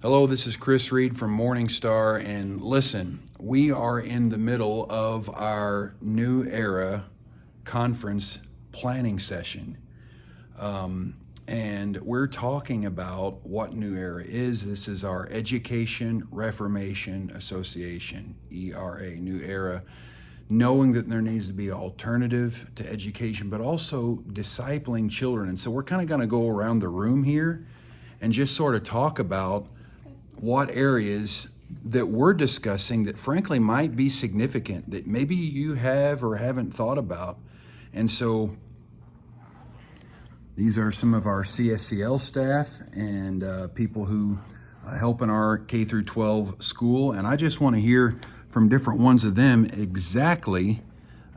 Hello, this is Chris Reed from Morningstar, and listen, we are in the middle of our New Era conference planning session. And we're talking about what New Era is. This is our Education Reformation Association, ERA, New Era, knowing that there needs to be an alternative to education, but also discipling children. And so we're kind of going to go around the room here and just sort of talk about what areas that we're discussing that frankly might be significant that maybe you have or haven't thought about. And so these are some of our CSCL staff and people who help in our K through 12 school. And I just want to hear from different ones of them exactly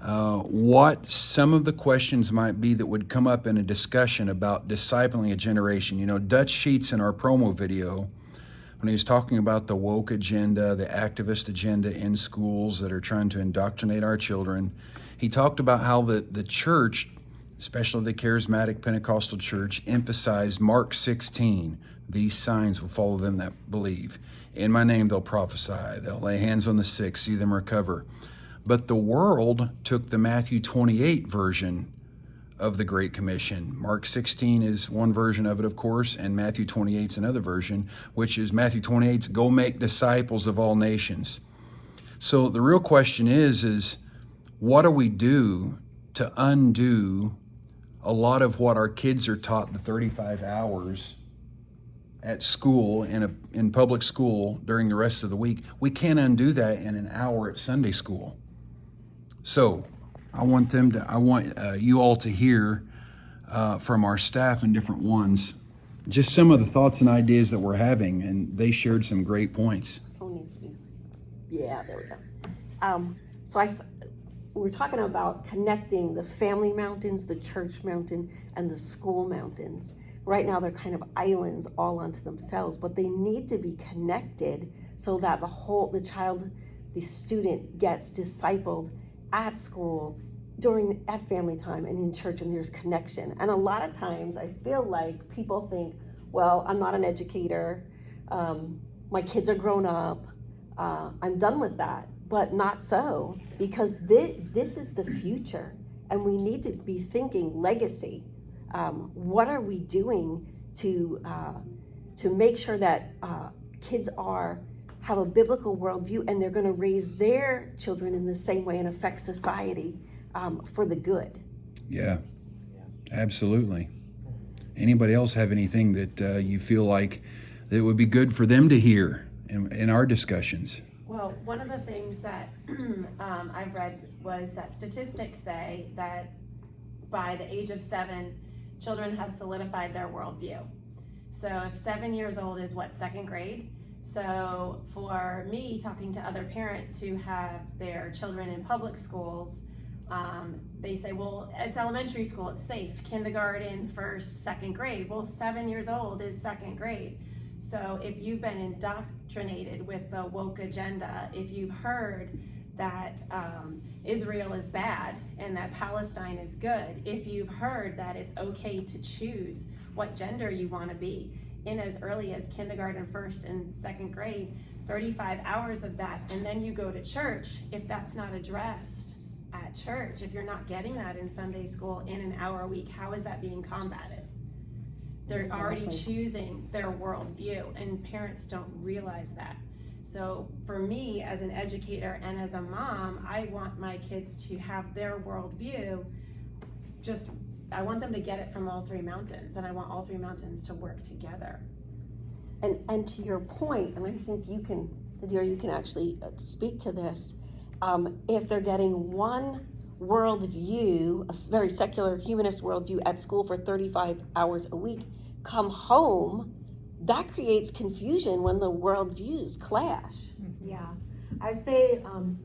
what some of the questions might be that would come up in a discussion about discipling a generation. You know, Dutch Sheets in our promo video, when he was talking about the woke agenda, the activist agenda in schools that are trying to indoctrinate our children, he talked about how the church, especially the charismatic Pentecostal church, emphasized Mark 16, these signs will follow them that believe. In my name they'll prophesy, they'll lay hands on the sick, see them recover. But the world took the Matthew 28 version of the Great Commission. Mark 16 is one version of it, of course, and Matthew 28 is another version, which is Matthew 28's go make disciples of all nations. So the real question is what do we do to undo a lot of what our kids are taught the 35 hours at school, in public school during the rest of the week? We can't undo that in an hour at Sunday school. So I want you all to hear from our staff and different ones just some of the thoughts and ideas that we're having, and they shared some great points. Yeah, there we go. We're talking about connecting the family mountains, the church mountain, and the school mountains. Right now they're kind of islands all unto themselves, but they need to be connected so that the student gets discipled at school, at family time, and in church, and there's connection. And a lot of times I feel like people think, well, I'm not an educator, my kids are grown up, I'm done with that. But not so, because this is the future, and we need to be thinking legacy. What are we doing to make sure that kids have a biblical worldview, and they're going to raise their children in the same way and affect society for the good? Yeah, absolutely. Anybody else have anything that you feel like that would be good for them to hear in our discussions? Well, one of the things that I've read was that statistics say that by the age of 7, children have solidified their worldview. So if 7 years old is second grade? So for me, talking to other parents who have their children in public schools, they say, well, it's elementary school, it's safe. Kindergarten, first, second grade. Well, 7 years old is second grade. So if you've been indoctrinated with the woke agenda, if you've heard that Israel is bad and that Palestine is good, if you've heard that it's okay to choose what gender you want to be in as early as kindergarten, first and second grade, 35 hours of that, and then you go to church, if that's not addressed at church, if you're not getting that in Sunday school in an hour a week, how is that being combated? They're already choosing their worldview, and parents don't realize that. So for me as an educator and as a mom, I want my kids to have their worldview. I want them to get it from all three mountains, and I want all three mountains to work together. And to your point, and I think you can actually speak to this, if they're getting one worldview, a very secular humanist worldview at school for 35 hours a week, come home, that creates confusion when the worldviews clash. Yeah, I'd say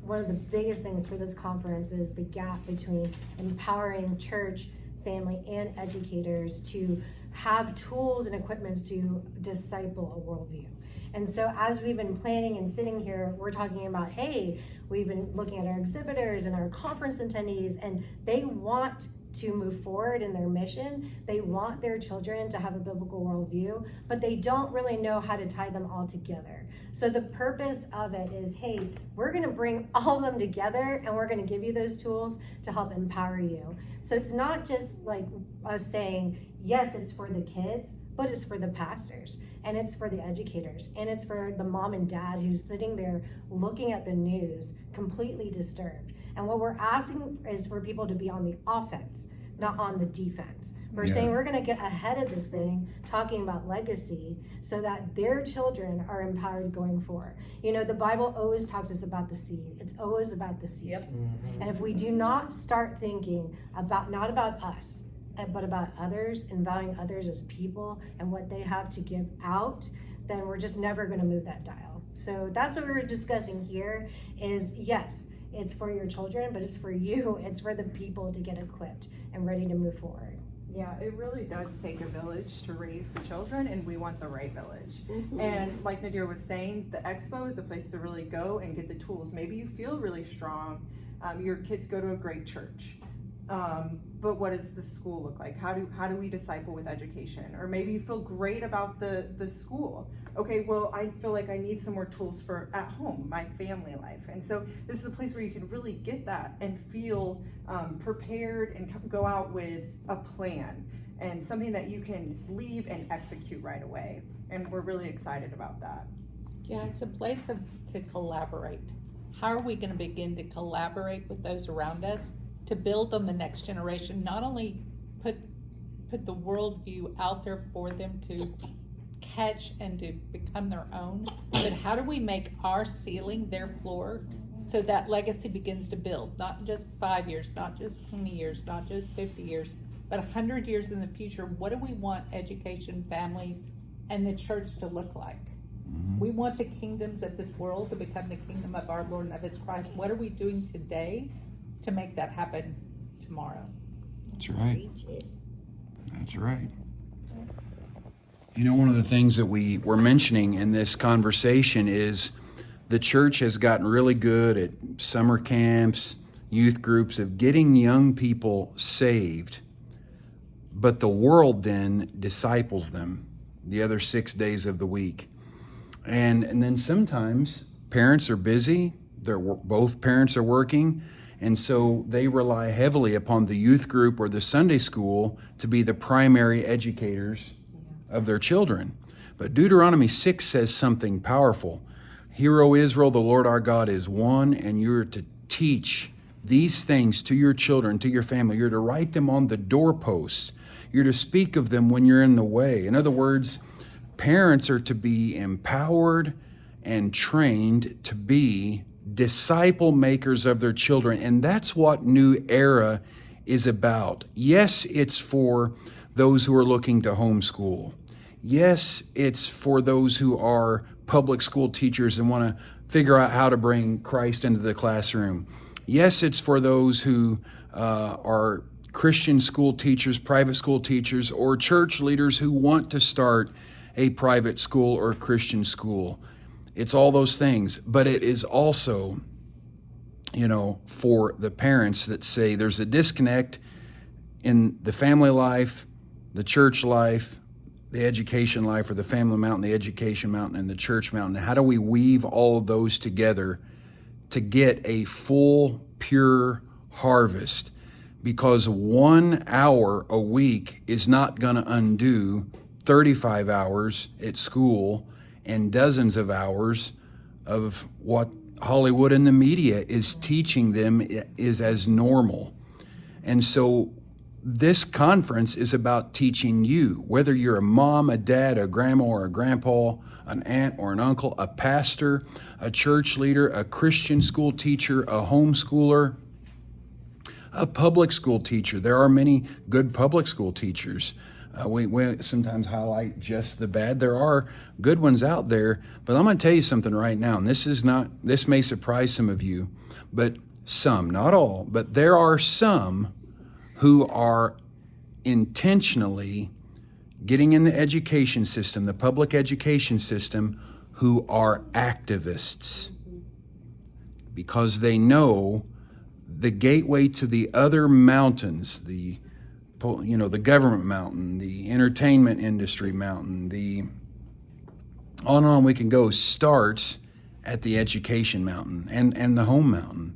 one of the biggest things for this conference is the gap between empowering church, family, and educators to have tools and equipments to disciple a worldview. And so as we've been planning and sitting here, we're talking about, hey, we've been looking at our exhibitors and our conference attendees, and they want to move forward in their mission. They want their children to have a biblical worldview, but they don't really know how to tie them all together. So the purpose of it is, hey, we're going to bring all of them together and we're going to give you those tools to help empower you. So it's not just like us saying, yes, it's for the kids, but it's for the pastors, and it's for the educators, and it's for the mom and dad who's sitting there looking at the news completely disturbed. And what we're asking is for people to be on the offense, not on the defense. We're saying we're going to get ahead of this thing, talking about legacy, so that their children are empowered going forward. You know, the Bible always talks us about the seed. It's always about the seed. Yep. And if we do not start thinking about, not about us, but about others and valuing others as people and what they have to give out, then we're just never going to move that dial. So that's what we're discussing here is, yes, it's for your children, but it's for you. It's for the people to get equipped and ready to move forward. Yeah, it really does take a village to raise the children, and we want the right village. And like Nadir was saying, the expo is a place to really go and get the tools. Maybe you feel really strong. Your kids go to a great church. But what does the school look like? How do we disciple with education? Or maybe you feel great about the school. Okay, well, I feel like I need some more tools for at home, my family life. And so this is a place where you can really get that and feel prepared and go out with a plan and something that you can leave and execute right away. And we're really excited about that. Yeah, it's a place to collaborate. How are we going to begin to collaborate with those around us to build on the next generation? Not only put the worldview out there for them to catch and to become their own, but how do we make our ceiling their floor so that legacy begins to build? Not just 5 years, not just 20 years, not just 50 years, but 100 years in the future. What do we want education, families, and the church to look like? We want the kingdoms of this world to become the kingdom of our Lord and of his Christ. What are we doing today to make that happen tomorrow? That's right. That's right. You know, one of the things that we were mentioning in this conversation is the church has gotten really good at summer camps, youth groups, of getting young people saved, but the world then disciples them the other 6 days of the week. And then sometimes parents are busy, both parents are working, and so they rely heavily upon the youth group or the Sunday school to be the primary educators of their children. But Deuteronomy 6 says something powerful. Hear, O Israel, the Lord our God is one, and you're to teach these things to your children, to your family. You're to write them on the doorposts. You're to speak of them when you're in the way. In other words, parents are to be empowered and trained to be disciple makers of their children. And that's what New Era is about. Yes, it's for those who are looking to homeschool. Yes, it's for those who are public school teachers and want to figure out how to bring Christ into the classroom. Yes, it's for those who are Christian school teachers, private school teachers, or church leaders who want to start a private school or Christian school. It's all those things, but it is also, for the parents that say there's a disconnect in the family life, the church life, the education life, or the family mountain, the education mountain, and the church mountain. How do we weave all of those together to get a full, pure harvest? Because 1 hour a week is not going to undo 35 hours at school and dozens of hours of what Hollywood and the media is teaching them is as normal. And so this conference is about teaching you, whether you're a mom, a dad, a grandma or a grandpa, an aunt or an uncle, a pastor, a church leader, a Christian school teacher, a homeschooler, a public school teacher. There are many good public school teachers. We sometimes highlight just the bad. There are good ones out there, but I'm going to tell you something right now, and this may surprise some of you, but some, not all, but there are some who are intentionally getting in the education system, the public education system, who are activists because they know the gateway to the other mountains, the the government mountain, the entertainment industry mountain, the on and on we can go, starts at the education mountain and the home mountain.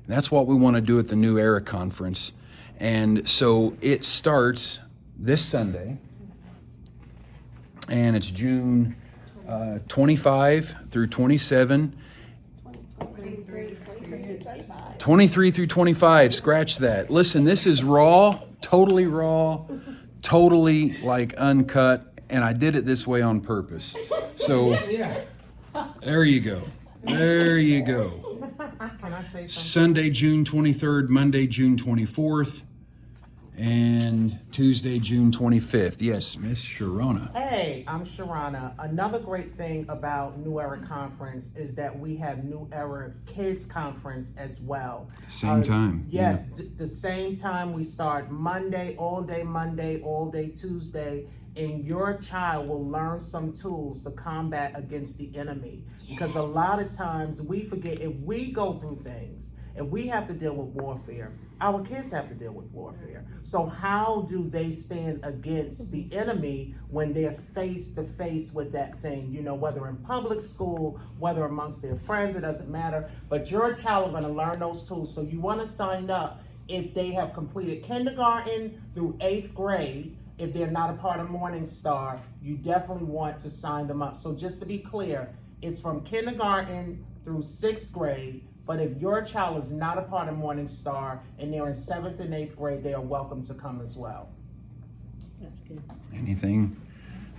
And that's what we want to do at the New Era Conference. And so it starts this Sunday, and it's June 25 through 27. 23 through 25, scratch that. Listen, this is raw, totally like uncut, and I did it this way on purpose. So there you go. There you go. Can I say something? Sunday, June 23rd, Monday, June 24th, and Tuesday, June 25th. Yes, Miss Sharona. Hey, I'm Sharana. Another great thing about New Era Conference is that we have New Era Kids Conference as well. Same time. Yes, the same time. We start Monday, all day Tuesday, and your child will learn some tools to combat against the enemy. Because a lot of times we forget, if we go through things, if we have to deal with warfare, our kids have to deal with warfare. So how do they stand against the enemy when they're face to face with that thing? Whether in public school, whether amongst their friends, it doesn't matter. But your child is going to learn those tools. So you want to sign up if they have completed kindergarten through 8th grade. If they're not a part of Morning Star, you definitely want to sign them up. So just to be clear, it's from kindergarten through 6th grade. But if your child is not a part of Morning Star and they're in 7th and 8th grade, they are welcome to come as well. That's good. Anything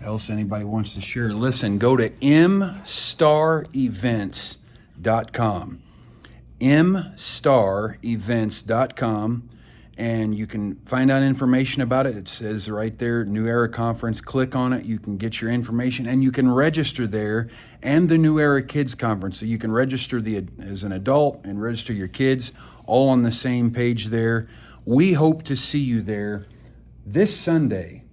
else anybody wants to share? Listen, go to mstarevents.com. mstarevents.com. And you can find out information about it. It says right there, New Era Conference. Click on it. You can get your information, and you can register there, and the New Era Kids Conference. So you can register as an adult and register your kids, all on the same page there. We hope to see you there this Sunday,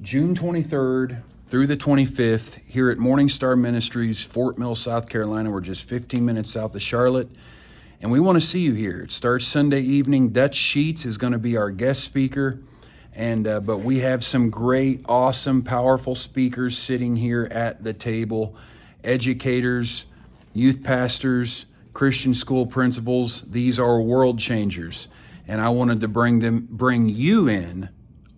June 23rd through the 25th, here at Morning Star Ministries, Fort Mill, South Carolina. We're just 15 minutes south of Charlotte. And we want to see you here. It starts Sunday evening. Dutch Sheets is going to be our guest speaker. But we have some great, awesome, powerful speakers sitting here at the table. Educators, youth pastors, Christian school principals. These are world changers. And I wanted to bring you in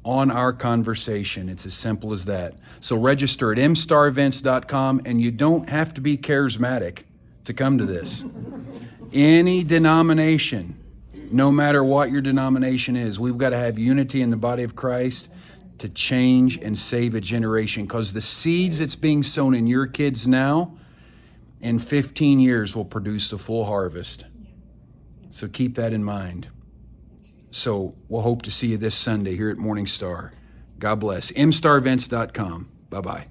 on our conversation. It's as simple as that. So register at mstarevents.com, and you don't have to be charismatic to come to this. Any denomination, no matter what your denomination is, we've got to have unity in the body of Christ to change and save a generation, because the seeds that's being sown in your kids now, in 15 years will produce the full harvest. So keep that in mind. So we'll hope to see you this Sunday here at Morning Star. God bless. mstarevents.com. Bye-bye.